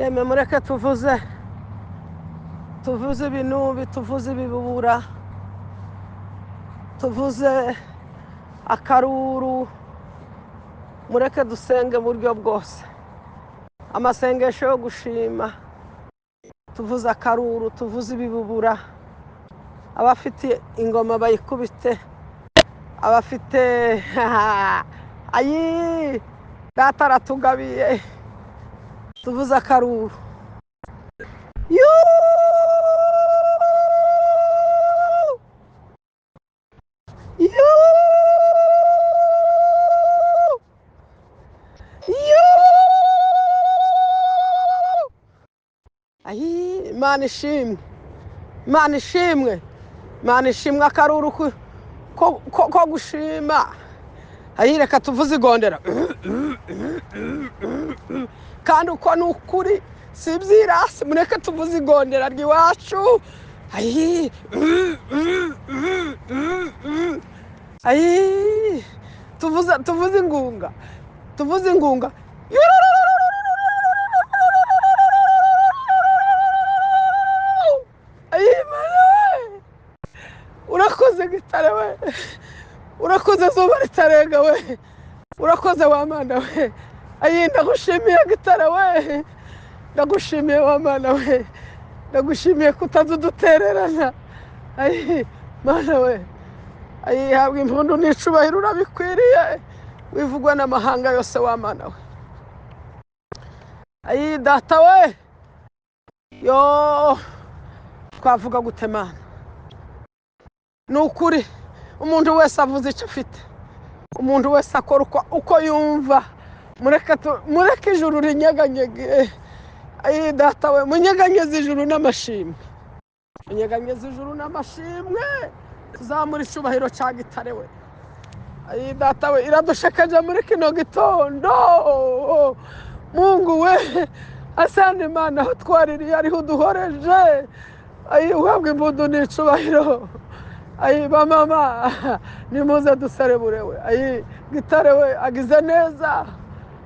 Yemwe mureke tuvuze ibinubi, tuvuze ibibubura, tuvuze akaruru, mureke dusenge buryo bwose. Amasengesho yo gushima, tuvuze akaruru, tuvuze ibibubura, abafite ingoma bayikubite, abafite ayi data aratugabiye, tuvuze akaruru. Imana ishimwe, Imana ishimwe, Imana ishimwe. Akaruru ko gushima. Reka tuvuze igondera, kandi uko ni ukuri, si ibyirasi. Mureke tuvuze igondera ry'iwacu. Tuvuze ingunga, tuvuze ingunga. Urakoze gitare we, urakoze zuba ritarenga we, urakoze wa mana we. Ndagushimiye gitare we, ndagushimiye wa mana we, ndagushimiye kutadutererana. Mana we, habwa impundu n'icubahiro, urabikwiriye, wivugwa n'amahanga yose wa mana we. Data we, yo twavuga gute mana? Ni ukuri umuntu wese avuze icyo afite, umuntu wese akora uko yumva. Mureke ijuru rinyeganyege. Data we, munyeganyeze ijuru n'amashimwe, munyeganyeze ijuru n'amashimwe. Tuzamura icubahiro cya gitare we. Data we, iradushekeje muri kino gitondo. Mungu we, asante Imana aho twaririye ariho uduhoreje. Uhabwe impundu n'icubahiro. Bamama, nimuze duserebure we. Gitare we agize neza,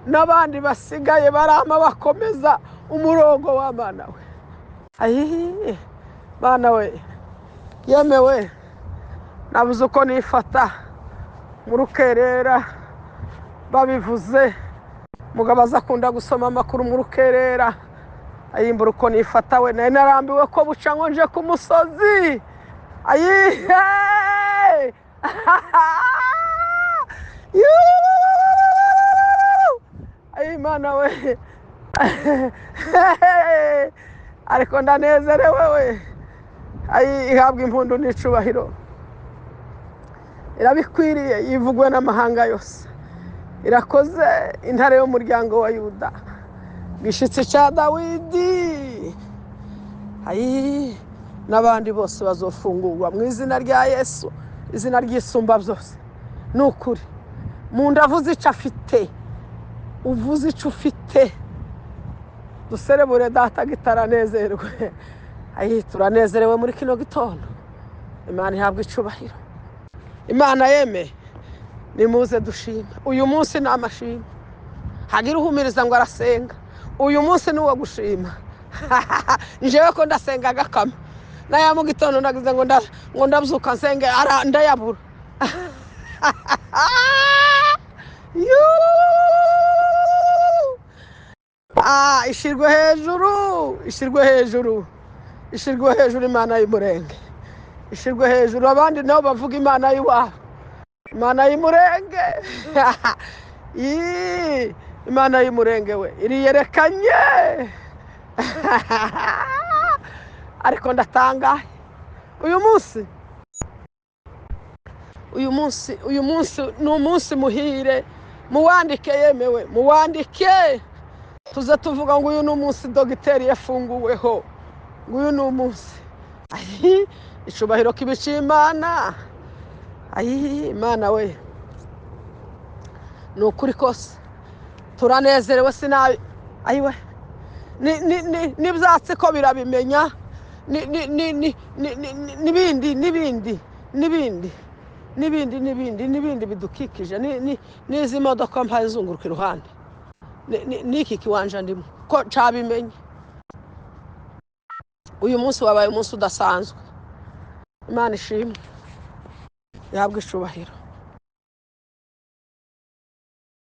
n'abandi basigaye barama bakomeza umurongo wa mana we. Mana we, yemewe nabuze uko nifata mu rukerera. Babivuze mugabo azakunda gusoma amakuru mu rukerera. Mbura uko nifata we, nari narambiwe ko buca ngo nje ku musozi. Mana we, ariko ndanezerewe we. Ihabwa impundu n'icubahiro, irabikwiriye, yivugwe n'amahanga yose. Irakoze intare y'umuryango wa Yuda, gishitsi cya Dawidi. N'abandi bose bazofungurwa mu izina rya Yesu, izina ry'isumba byose. Ni ukuri umuntu avuze icyo afite, uvuze icyo ufite. Duserebure data gitaranezerwe. Turanezerewe muri kino gitondo. Imana ihabwa icubahiro. Imana yeme, nimuze dushima. Uyu munsi ni amashimwe, hagira uhumiriza ngo arasenga. Uyu munsi ni uwo gushima. Njewe ko ndasenga agakama, naya mu gitondo ndagize ngo ndabyuka nsenge ndayabura. Ishirwe hejuru, ishirwe hejuru, ishirwe hejuru Imana y'umurenge, ishirwe hejuru. Abandi nabo bavuga Imana y'iwabo, Imana y'umurenge. Imana y'umurenge we iriyerekanye. Ariko ndatangaye uyu munsi ni umunsi muhire. Muwandike yemewe, muwandike. Tuze tuvuga ngo uyu ni umunsi dogiteri yafunguweho, ngo uyu ni umunsi. Icubahiro kibica Imana. Imana we, ni ukuri kose turanezerewe sinabi. We, n'ibyatsi ko birabimenya, n'ibindi bidukikije, n'izi modoka mpaye zunguruka iruhande. Niki kiwanja ndimo ko cabimenye. uyu munsi wabaye umunsi udasanzwe. Imana ishimwe, ihabwe icubahiro.